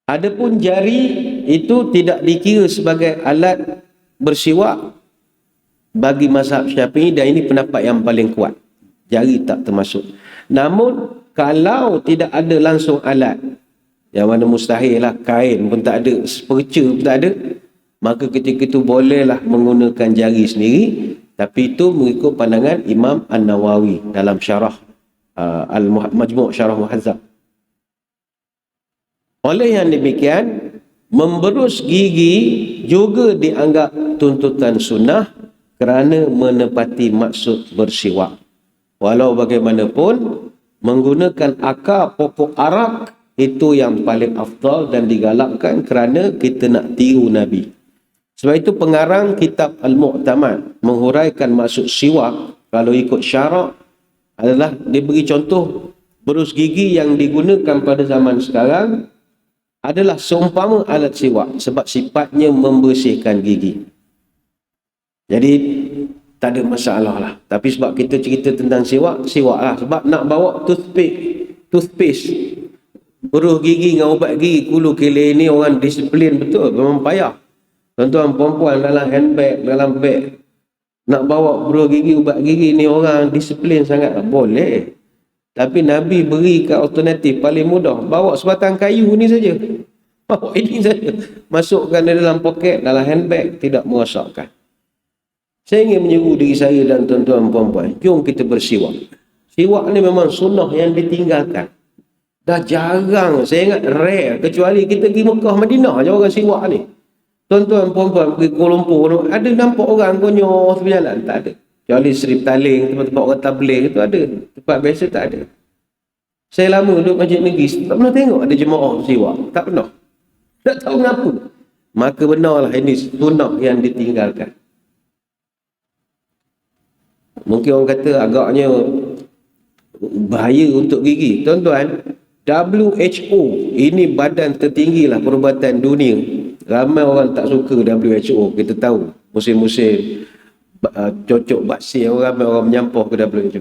Adapun jari itu tidak dikira sebagai alat bersiwak bagi mazhab Syafi'i, dan ini pendapat yang paling kuat. Jari tak termasuk. Namun kalau tidak ada langsung alat, yang mana mustahil lah, kain pun tak ada, perca pun tak ada, maka ketika itu bolehlah menggunakan jari sendiri. Tapi itu mengikut pandangan Imam An-Nawawi dalam syarah Al-Majmu' Syarah Muhazzab. Oleh yang demikian, memberus gigi juga dianggap tuntutan sunnah kerana menepati maksud bersiwak. Walau bagaimanapun, menggunakan akar pokok arak itu yang paling afdal dan digalakkan kerana kita nak tiru Nabi. Sebab itu pengarang kitab Al-Mu'tamad menghuraikan maksud siwak kalau ikut syarak adalah dia beri contoh berus gigi yang digunakan pada zaman sekarang adalah seumpama alat siwak sebab sifatnya membersihkan gigi. Jadi tak ada masalah lah. Tapi sebab kita cerita tentang siwak, siwak lah. Sebab nak bawa toothpaste, beruh gigi dengan ubat gigi kulu kele ni orang disiplin betul, memang payah. Tuan-tuan perempuan dalam handbag, dalam beg, nak bawa beruh gigi, ubat gigi ni orang disiplin sangat. Boleh. Tapi Nabi berikan alternatif paling mudah. Bawa sebatang kayu ni saja. Bawa ini saja. Masukkan dalam poket, dalam handbag, tidak merosakkan. Saya ingin menyuruh diri saya dan tuan-tuan perempuan, jom kita bersiwak. Siwak ni memang sunnah yang ditinggalkan. Dah jarang, saya ingat rare, kecuali kita pergi Mekah Madinah je orang siwak ni. Tuan-tuan perempuan pergi Kuala Lumpur, ada nampak orang konyoh berjalan? Tak ada. Kecuali Seri Petaling, tempat-tempat orang tabligh itu ada. Tempat biasa tak ada. Saya lama duduk masjid negeri, tak pernah tengok ada jemaah siwak. Tak pernah. Tak tahu kenapa. Maka benarlah ini sunnah yang ditinggalkan. Mungkin orang kata agaknya bahaya untuk gigi. Tuan-tuan, WHO, ini badan tertinggi lah perubatan dunia. Ramai orang tak suka WHO. Kita tahu musim-musim cocok baksir, ramai orang menyampah ke WHO.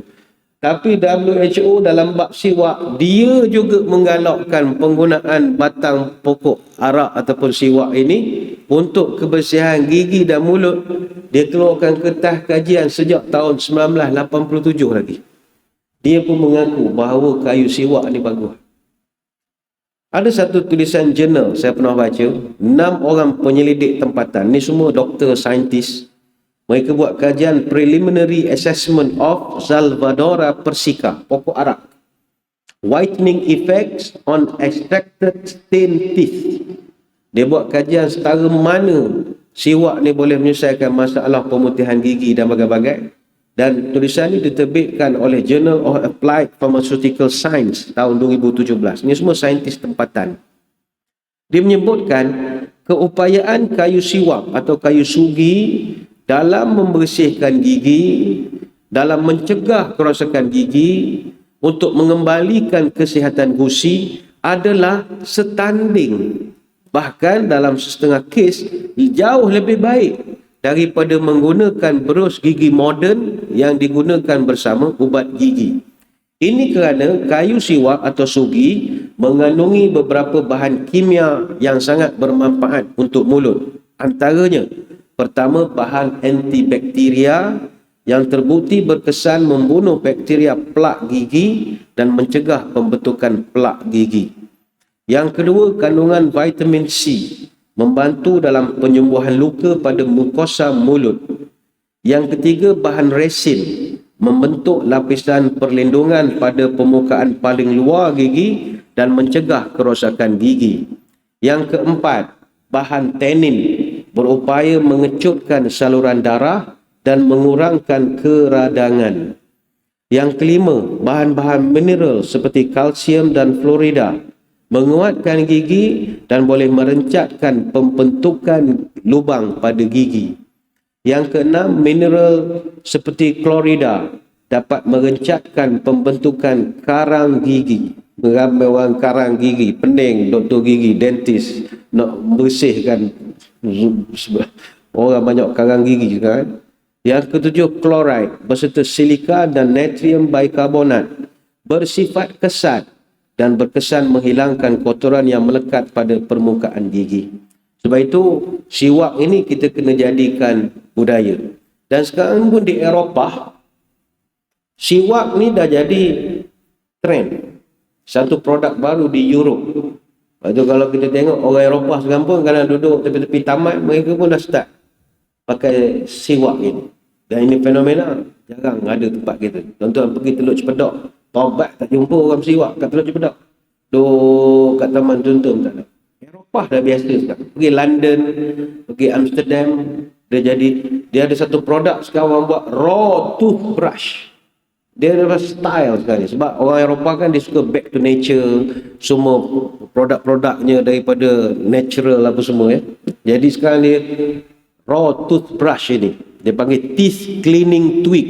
Tapi WHO dalam bab siwak, dia juga menggalakkan penggunaan batang pokok arak ataupun siwak ini untuk kebersihan gigi dan mulut. Dia keluarkan kertas kajian sejak tahun 1987 lagi. Dia pun mengaku bahawa kayu siwak ni bagus. Ada satu tulisan jurnal saya pernah baca, 6 orang penyelidik tempatan, ni semua doktor, saintis. Mereka buat kajian preliminary assessment of Salvadora persica, pokok arak. Whitening effects on extracted stained teeth. Dia buat kajian setara mana siwak ni boleh menyelesaikan masalah pemutihan gigi dan bagai-bagai. Dan tulisan ini diterbitkan oleh Journal of Applied Pharmaceutical Science tahun 2017. Ini semua saintis tempatan. Dia menyebutkan keupayaan kayu siwak atau kayu sugi dalam membersihkan gigi, dalam mencegah kerosakan gigi, untuk mengembalikan kesihatan gusi adalah setanding. Bahkan dalam setengah kes, jauh lebih baik daripada menggunakan berus gigi moden yang digunakan bersama ubat gigi. Ini kerana kayu siwak atau sugi mengandungi beberapa bahan kimia yang sangat bermanfaat untuk mulut. Antaranya, pertama, bahan antibakteria yang terbukti berkesan membunuh bakteria plak gigi dan mencegah pembentukan plak gigi. Yang kedua, kandungan vitamin C membantu dalam penyembuhan luka pada mukosa mulut. Yang ketiga, bahan resin membentuk lapisan perlindungan pada permukaan paling luar gigi dan mencegah kerosakan gigi. Yang keempat, bahan tannin berupaya mengecutkan saluran darah dan mengurangkan keradangan. Yang kelima, bahan-bahan mineral seperti kalsium dan fluorida menguatkan gigi dan boleh merencatkan pembentukan lubang pada gigi. Yang keenam, mineral seperti klorida dapat merencatkan pembentukan karang gigi. Ramai orang karang gigi, pening, doktor gigi, dentist nak bersihkan, orang banyak karang gigi kan. Yang ketujuh, chloride berserta silika dan natrium bikarbonat bersifat kesat dan berkesan menghilangkan kotoran yang melekat pada permukaan gigi. Sebab itu siwak ini kita kena jadikan budaya. Dan sekarang pun di Eropah, siwak ni dah jadi trend. Satu produk baru di Europe. Lepas tu kalau kita tengok orang Eropah sekarang pun kadang duduk tepi-tepi taman, mereka pun dah start pakai siwak ini. Dan ini fenomena, jarang ada tempat kita. Tuan-tuan pergi Teluk Cipedok, taubat tak jumpa orang siwak kat Teluk Cipedok. Duduk kat taman tuan-tuan tak ada. Eropah dah biasa sekarang. Pergi London, pergi Amsterdam, dia ada satu produk sekarang orang buat raw toothbrush. Dia ada style sekarang ni. Sebab orang Eropah kan dia suka back to nature, semua produk-produknya daripada natural apa semua ya. Jadi sekarang dia raw toothbrush ini, dia panggil teeth cleaning twig.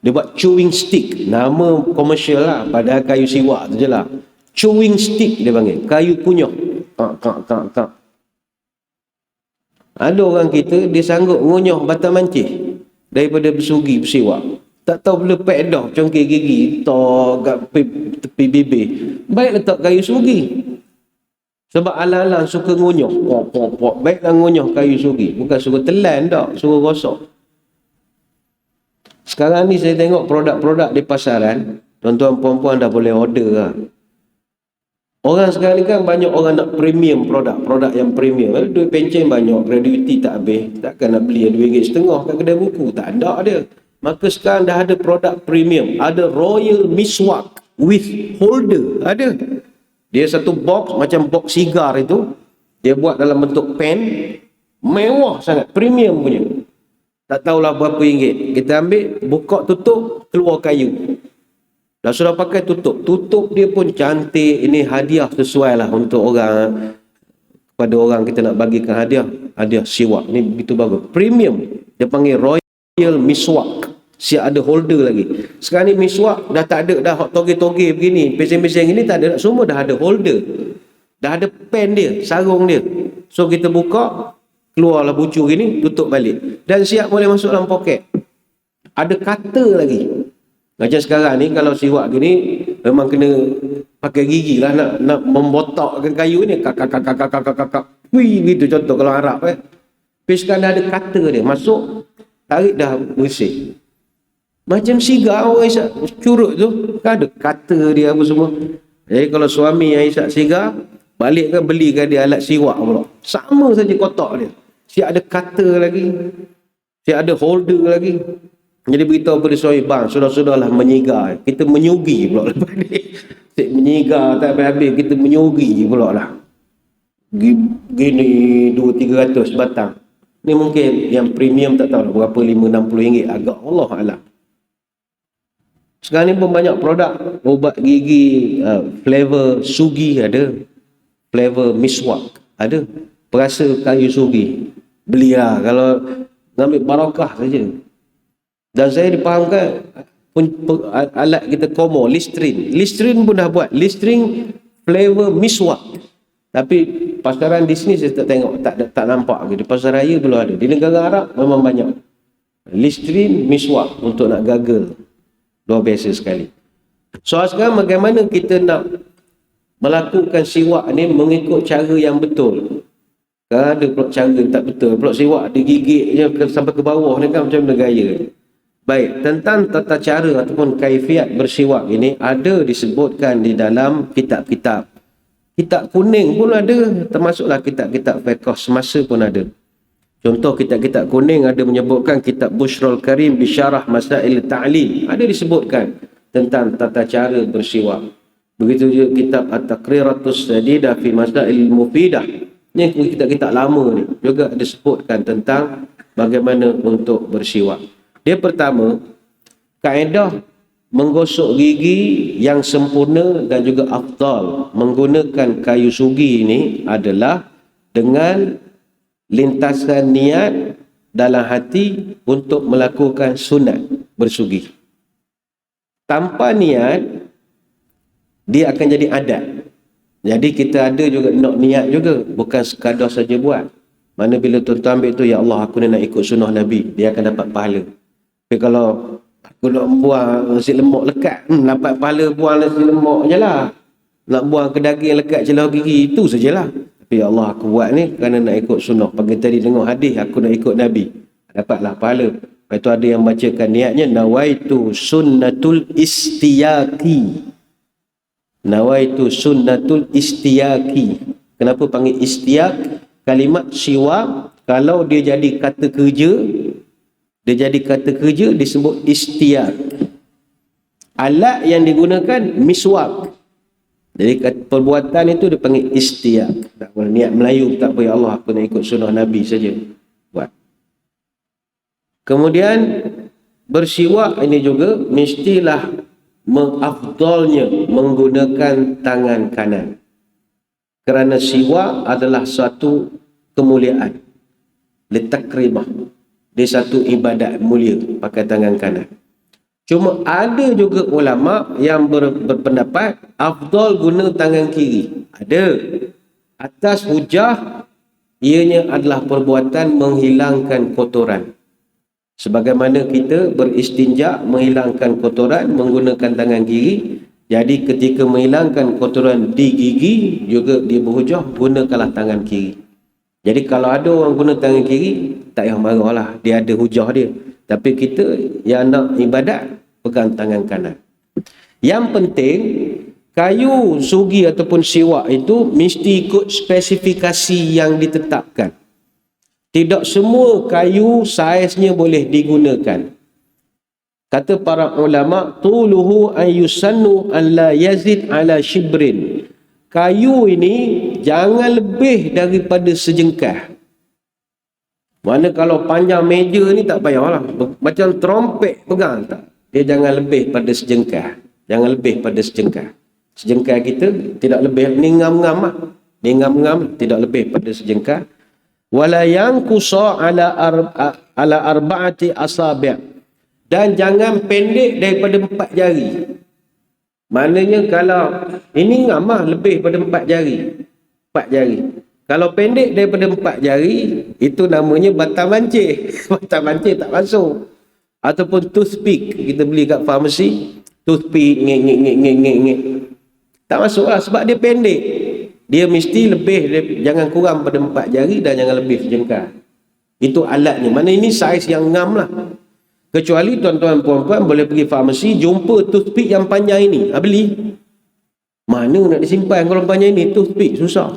Dia buat chewing stick, nama komersial lah, padahal kayu siwak tu je lah. Chewing stick dia panggil, kayu kunyah. Tak. Ada orang kita dia sanggup ngunyah batang mancih daripada bersugi bersiwak. Tak tahu bila pedah congkir gigi tok kat tepi bibir, baik letak kayu sugi. Sebab alang-alang suka ngunyah, pok. Baiklah ngunyah kayu sugi, bukan suruh telan tak, suruh gosok. Sekarang ni saya tengok produk-produk di pasaran, tuan-tuan puan-puan dah boleh order lah. Orang sekarang ni kan banyak orang nak premium produk yang premium. Duit pencen banyak, gratuity tak habis. Takkan nak beli RM2.5 kat kedai buku, tak ada dia. Maka sekarang dah ada produk premium. Ada Royal Miswak with holder. Ada. Dia satu box macam box sigar itu. Dia buat dalam bentuk pen. Mewah sangat. Premium punya. Tak tahulah berapa ringgit. Kita ambil, buka tutup, keluar kayu. Dah sudah pakai tutup. Tutup dia pun cantik. Ini hadiah sesuai lah untuk orang. Kepada orang kita nak bagikan hadiah. Hadiah siwak. Ini begitu bagus. Premium. Dia panggil Royal Miswak. Siap ada holder lagi. Sekarang ni miswak dah tak ada dah hot toge-toge begini. Pesen-pesen gini tak ada. Semua dah ada holder. Dah ada pen dia, sarung dia. So kita buka, keluarlah bucu gini, tutup balik. Dan siap boleh masuk dalam poket. Ada cutter lagi. Macam sekarang ni kalau siwak gini memang kena pakai gigi lah nak membotokkan kayu ni. Kakak. Wih gitu contoh kalau Arab Tapi sekarang dah ada cutter dia. Masuk, tarik dah bersih. Macam sigar orang isap curut tu, kan ada cutter dia apa semua. Jadi kalau suami yang isap sigar, balik kan belikan dia alat siwak pula. Sama saja kotak dia. Siap ada cutter lagi. Siap ada holder lagi. Jadi beritahu pada suami, bang, sudah-sudahlah menyigar. Kita menyugi pula lepas ni. Asyik menyigar tak habis-habis, kita menyugi pula lah. Gini 200-300 batang. Ni mungkin yang premium tak tahu lah berapa, RM5-60 agak Allah Alam. Sekarang ni pun banyak produk ubat gigi, flavor sugi ada, flavor miswak ada, perasa kayu sugi. Belilah kalau ngambil barakah saja. Dan saya dipahamkan alat kita Komo, Listerine pun dah buat, Listerine flavor miswak. Tapi pasaran di sini saya tak tengok, tak nampak di pasar raya belum ada. Di negara Arab memang banyak. Listerine miswak untuk nak gagal. Luar biasa sekali. Soal sekarang bagaimana kita nak melakukan siwak ni mengikut cara yang betul. Kan ada pula cara yang tak betul. Pula siwak digigit je sampai ke bawah ni kan macam mana gaya. Baik, tentang tata cara ataupun kaifiat bersiwak ini ada disebutkan di dalam kitab-kitab. Kitab kuning pun ada, termasuklah kitab-kitab fiqh semasa pun ada. Contoh kitab-kitab kuning ada menyebutkan kitab Bushrul Karim Bisyarah Masail Ta'lim. Ada disebutkan tentang tata cara bersiwak. Begitu juga kitab At-Taqriratus Sadidah fi Masail Mufidah. Ini kitab-kitab lama ni juga disebutkan tentang bagaimana untuk bersiwak. Dia pertama, kaedah menggosok gigi yang sempurna dan juga afdal menggunakan kayu sugi ini adalah dengan lintasan niat dalam hati untuk melakukan sunat bersugi. Tanpa niat, dia akan jadi adat. Jadi kita ada juga nak niat juga, bukan sekadar saja buat. Mana bila tuan-tuan ambil tu, ya Allah aku nak ikut sunnah Nabi, dia akan dapat pahala. Tapi kalau aku nak buang nasi lemak lekat, dapat pahala buang nasi lemak je lah. Nak buang ke daging lekat celah gigi, itu sajalah. Tapi ya Allah aku buat ni kerana nak ikut sunnah. Pagi tadi dengar hadis, aku nak ikut Nabi, dapatlah pahala. Lepas tu ada yang bacakan niatnya, nawaitu sunnatul istiyaki. Nawaitu sunnatul istiyaki. Kenapa panggil istiyak? Kalimat siwak, kalau dia jadi kata kerja, disebut istiyak. Alat yang digunakan miswak. Jadi perbuatan itu dipanggil istiyak. Tak boleh niat Melayu, tak boleh, ya Allah aku nak ikut sunnah Nabi saja buat. Kemudian bersiwak ini juga mestilah mengafdalnya menggunakan tangan kanan. Kerana siwak adalah suatu kemuliaan. Litakrimah. Dia satu ibadat mulia pakai tangan kanan. Cuma ada juga ulama yang berpendapat afdal guna tangan kiri. Ada. Atas hujah ianya adalah perbuatan menghilangkan kotoran. Sebagaimana kita beristinja menghilangkan kotoran menggunakan tangan kiri. Jadi ketika menghilangkan kotoran di gigi juga dia berhujah gunakanlah tangan kiri. Jadi kalau ada orang guna tangan kiri, tak payah marahlah, dia ada hujah dia. Tapi kita yang nak ibadat, pegang tangan kanan. Yang penting, kayu sugi ataupun siwak itu mesti ikut spesifikasi yang ditetapkan. Tidak semua kayu saiznya boleh digunakan. Kata para ulama, tuluhu an yusannu an la yazid ala shibrin. Kayu ini jangan lebih daripada sejengkal. Mana kalau panjang meja ni tak payahlah. Macam trompet pegang tak. Dia jangan lebih pada sejengkal. Jangan lebih pada sejengkal. Sejengkal kita tidak lebih, ni ngam-ngam lah. Ni ngam-ngam tidak lebih pada sejengkal. Wala yanqusa ala arba'ati asabi'. Dan jangan pendek daripada 4 jari. Maknanya kalau ini ngamah lebih pada 4 jari. 4 jari. Kalau pendek daripada 4 jari, itu namanya batang mancir. Batang mancir tak masuk. Ataupun toothpick. Kita beli kat farmasi. Toothpick, ngek. Tak masuk lah sebab dia pendek. Dia mesti lebih, jangan kurang pada 4 jari dan jangan lebih sejengkal. Itu alatnya. Mana ini saiz yang ngam lah. Kecuali tuan-tuan puan-puan boleh pergi farmasi, jumpa toothpick yang panjang ini. Beli. Mana nak disimpan kalau panjang ini? Toothpick susah.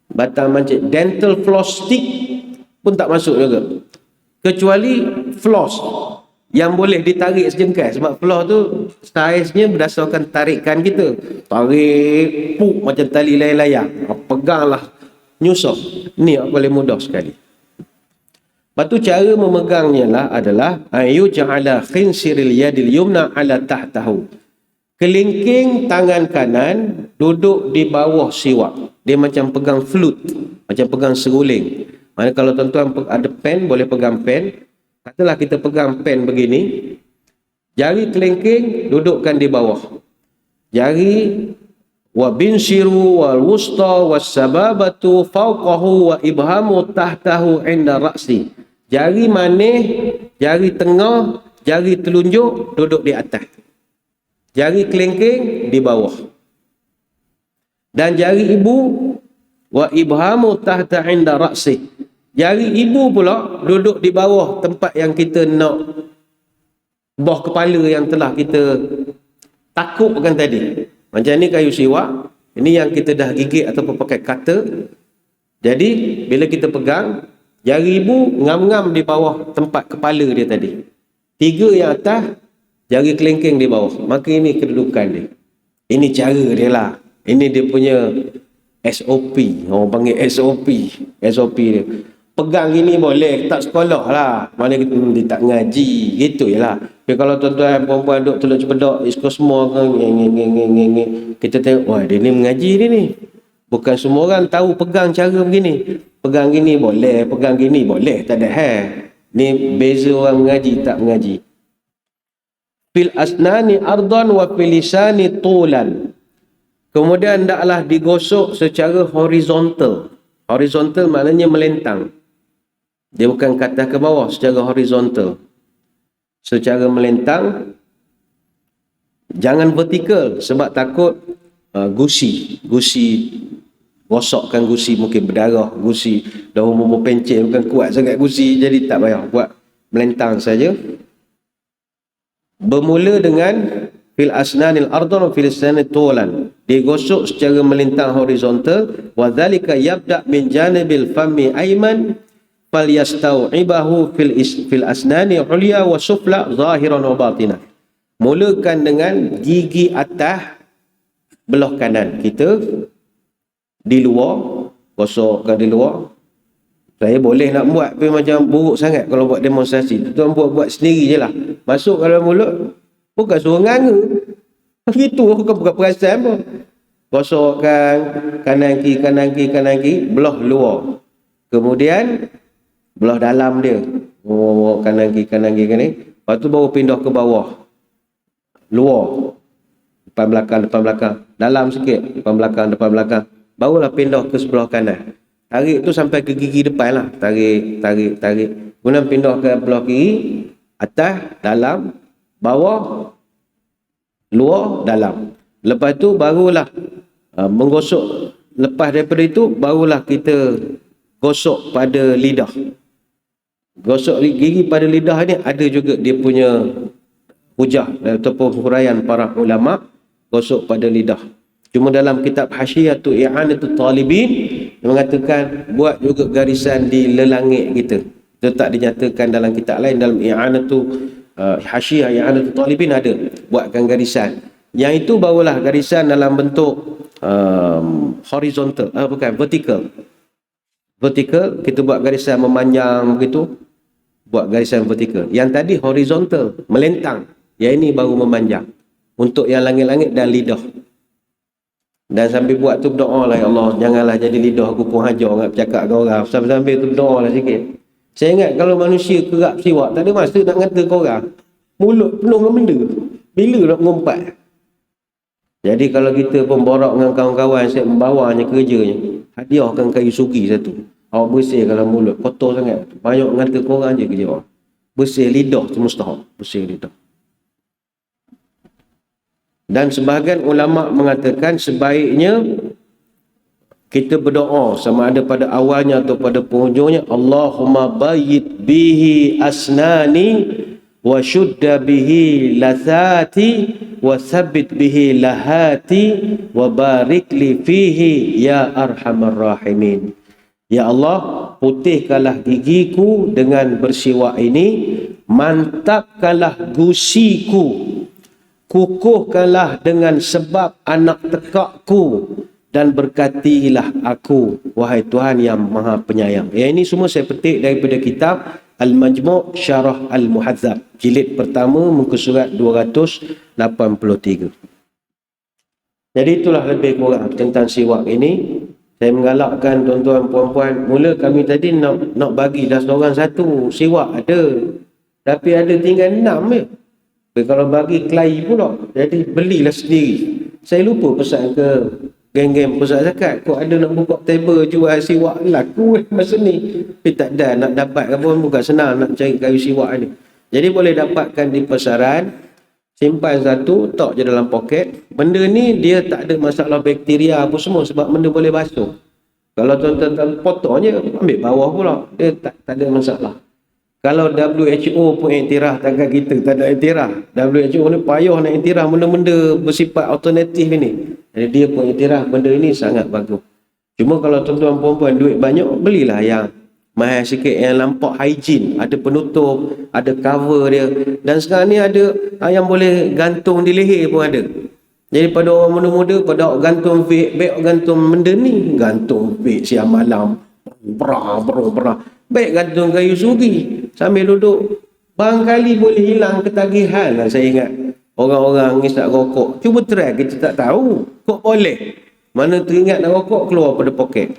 Batang mancit. Dental floss stick pun tak masuk juga. Kecuali floss yang boleh ditarik sejengkal. Sebab floss tu saiznya berdasarkan tarikan kita. Tarik, puk macam tali layang-layang. Peganglah. Nyusah. Ni paling mudah sekali. Lepas tu cara memegangnya lah adalah ayu ja'ala khinsiril yadil yumna ala tahtahu. Kelingking tangan kanan duduk di bawah siwak. Dia macam pegang flute, macam pegang seruling. Mana kalau tuan-tuan ada pen, boleh pegang pen. Katalah kita pegang pen begini. Jari kelingking dudukkan di bawah. Jari wa binsiru wal wusta was sababatu fawqahu wa ibhamu tahtahu inda ra'si. Jari manis, jari tengah, jari telunjuk duduk di atas. Jari kelingking di bawah. Dan jari ibu wa ibhamu tahta inda ra'si. Jari ibu pula duduk di bawah tempat yang kita nak, bawah kepala yang telah kita takupkan tadi. Macam ni kayu siwak, ini yang kita dah gigit ataupun pakai cutter. Jadi bila kita pegang, jari ibu ngam-ngam di bawah tempat kepala dia tadi. 3 yang atas, jari kelingking di bawah. Maka ini kedudukan dia. Ini cara dia lah. Ini dia punya SOP. Orang panggil SOP dia. Pegang gini boleh, tak sekolah lah. Mana kita dia tak ngaji. Gitu je lah. Tapi kalau tuan-tuan perempuan duduk teluk cepedak, isko semua kan, kita tengok, wah dia ni mengaji dia ni. Bukan semua orang tahu pegang cara begini. Pegang gini boleh, pegang gini boleh. Tak ada hal. Ni beza orang mengaji tak mengaji. Fil asnani ardan wa fil lisani tulan. Kemudian hendaklah digosok secara horizontal. Horizontal maknanya melentang. Dia bukan ke atas ke bawah, secara horizontal. Secara melentang. Jangan vertikal sebab takut gusi. Rosokkan gusi, mungkin berdarah gusi. Dah umur pencet, bukan kuat sangat gusi. Jadi tak payah buat melentang saja. Bermula dengan fil asnanil ardhan wa fil lisanit tulan. Digosok secara melintang horizontal. Wa dhalika yabda' min janibil fami ayman fal yastau'ibahu fil asnani ulya wa sufla zahiran wa batinah. Mulakan dengan gigi atas belah kanan kita di luar, gosokkan di luar. Saya boleh nak buat, tapi macam buruk sangat kalau buat demonstrasi. Tuan buat sendiri je lah. Masuk dalam mulut, bukan suruh nganga. Begitu, bukan perasan pun. Gosokkan kanan kiri, belah luar. Kemudian, belah dalam dia. Oh, kanan kiri. Lepas tu baru pindah ke bawah. Luar. Depan belakang. Dalam sikit, depan belakang. Barulah pindah ke sebelah kanan. Tarik tu sampai ke gigi depan lah. Tarik. Kemudian pindah ke belah kiri. Atas, dalam, bawah, luar, dalam. Lepas tu barulah menggosok. Lepas daripada itu, barulah kita gosok pada lidah. Gosok gigi pada lidah ni ada juga dia punya hujah ataupun huraian para ulama. Gosok pada lidah. Cuma dalam kitab Hasyiatul I'anatul Talibin dia mengatakan buat juga garisan di lelangit kita. Itu tak dinyatakan dalam kitab lain. Dalam I'anatul Hasyiah I'anatul Talibin ada buatkan garisan. Yang itu barulah garisan dalam bentuk horizontal, vertical. Kita buat garisan memanjang begitu, buat garisan vertical. Yang tadi horizontal, melentang. Yang ini baru memanjang. Untuk yang langit-langit dan lidah. Dan sambil buat tu berdoa lah, ya Allah, janganlah jadi lidah aku pun hajar nak bercakap dengan orang. Sambil tu berdoa lah sikit. Saya ingat kalau manusia kerap siwak, tak ada masa nak kata ke orang. Mulut penuh dengan benda. Bila nak mengumpat? Jadi kalau kita pun borak dengan kawan-kawan, saya membawanya kerjanya, hadiahkan kayu sugi satu. Awak bersih kalau mulut, kotor sangat. Banyak ngata ke orang je kerja awak. Bersih lidah tu mustahak. Bersih lidah. Dan sebahagian ulama mengatakan sebaiknya kita berdoa sama ada pada awalnya atau pada penghujungnya, Allahumma bayyid bihi asnani wa syudda bihi lathati wa thabbit bihi lahati wa barik li fihi ya arhamar rahimin. Ya Allah, putihkanlah gigiku dengan bersiwak ini, mantapkanlah gusiku, kukuhkanlah dengan sebab anak tekakku, dan berkatilah aku, wahai Tuhan yang maha penyayang. Yang ini semua saya petik daripada kitab Al-Majmu' Syarah Al-Muhadzab, jilid pertama, muka surat 283. Jadi itulah lebih kurang tentang siwak ini. Saya menggalakkan tuan-tuan puan-puan, mula kami tadi nak bagi dah seorang satu siwak ada, tapi ada tinggal 6 je. Kalau bagi kelahi pula, jadi belilah sendiri. Saya lupa pesan ke geng-geng pusat zakat, kok ada nak buka table jual siwak, laku masa ni. Tapi tak ada, nak dapat pun bukan senang nak cari kayu siwak ni. Jadi boleh dapatkan di pasaran, simpan satu, tok je dalam poket. Benda ni dia tak ada masalah bakteria apa semua sebab benda boleh basuh. Kalau tuan-tuan potong je, ambil bawah pula. Dia tak ada masalah. Kalau WHO pun iktiraf, takkan kita tak ada iktiraf. WHO ni payah nak iktiraf benda-benda bersifat alternatif ini. Jadi dia pun iktiraf benda ini sangat bagus. Cuma kalau tuan-tuan perempuan duit banyak, belilah yang mahal sikit, yang nampak hygiene, ada penutup, ada cover dia. Dan sekarang ni ada yang boleh gantung di leher pun ada. Jadi pada orang muda-muda, pada gantung vape, baik gantung benda ni, gantung vape siang malam, berah. Baik gantung kayu sugi, sambil duduk. Barangkali boleh hilang ketagihan lah, saya ingat. Orang-orang ngisap rokok. Cuba try, kita tak tahu. Kok boleh? Mana teringat nak rokok, keluar pada poket.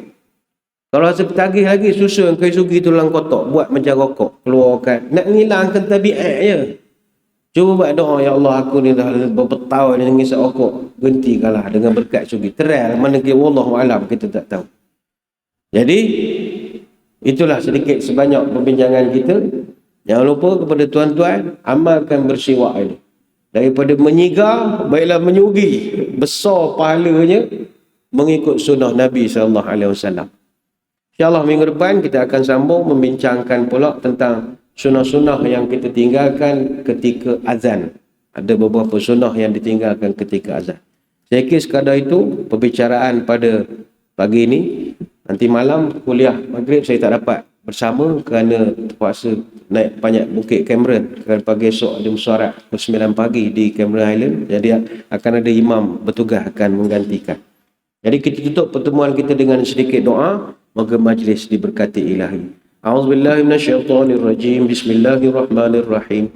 Kalau rasa bertagih lagi, susun kayu sugi tu dalam kotak, buat macam rokok, keluarkan. Nak ngilangkan tabiat je. Cuba buat doa, ya Allah, aku ni dah beberapa tahun ni ngisap rokok, berhentikanlah dengan berkat sugi. Try, mana kita wallahualam, kita tak tahu. Jadi itulah sedikit sebanyak perbincangan kita. Jangan lupa kepada tuan-tuan, amalkan bersiwak ini. Daripada menyigar, baiklah menyugi. Besar pahalanya mengikut sunnah Nabi SAW. InsyaAllah minggu depan kita akan sambung membincangkan pula tentang sunnah-sunnah yang kita tinggalkan ketika azan. Ada beberapa sunnah yang ditinggalkan ketika azan. Saya kira sekadar itu perbicaraan pada pagi ini. Nanti malam kuliah maghrib saya tak dapat bersama kerana terpaksa naik banyak Bukit Cameron. Kerana pagi esok ada mesyuarat pukul 9 pagi di Cameron Island. Jadi akan ada imam bertugas akan menggantikan. Jadi kita tutup pertemuan kita dengan sedikit doa. Moga majlis diberkati ilahi. A'udzubillahi minasyaitonirrajim. Bismillahirrahmanirrahim.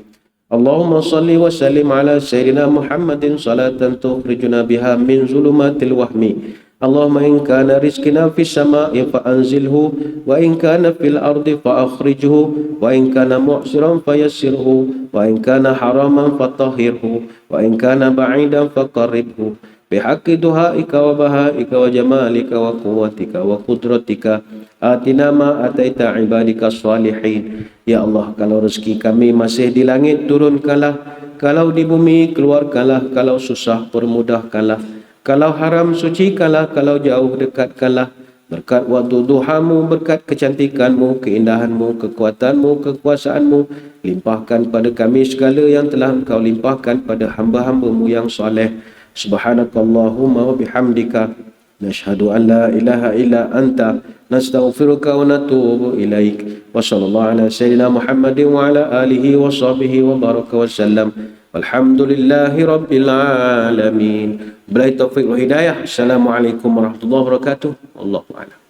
Allahumma salli wa sallim ala sayyidina Muhammadin salatan tukhrijuna biha min zulumatil wahmi. Allahumma in kana rizqina fis sama'i fa anzilhu wa in kana fil ardi fa akhrijhu wa in kana mu'siran fayassirhu wa in kana haraman fatahhirhu wa in kana ba'idan faqarribhu bihaqqi duhaika wa bahaika wa jamalika wa quwwatika wa qudratika atina ma ataita ibadika salihin. Ya Allah, kalau rezeki kami masih di langit, turunkanlah. Kalau di bumi, keluarkanlah. Kalau susah, permudahkanlah. Kalau haram, sucikanlah. Kalau jauh, dekatkanlah. Berkat waktu duhamu, berkat kecantikanmu, keindahanmu, kekuatanmu, kekuasaanmu, limpahkan pada kami segala yang telah Engkau limpahkan pada hamba-hambamu yang soleh. Subhanakallahumma wa bihamdika nashhadu an la ilaha illa anta nastaghfiruka wa natubu ilaik. Wa sallallahu ala sayyidina Muhammadin wa ala alihi wa sahbihi wa baraka wa sallam. Walhamdulillahi rabbil alamin. Billahi taufiq wa hidayah. Assalamualaikum warahmatullahi wabarakatuh. Wallahu a'lam.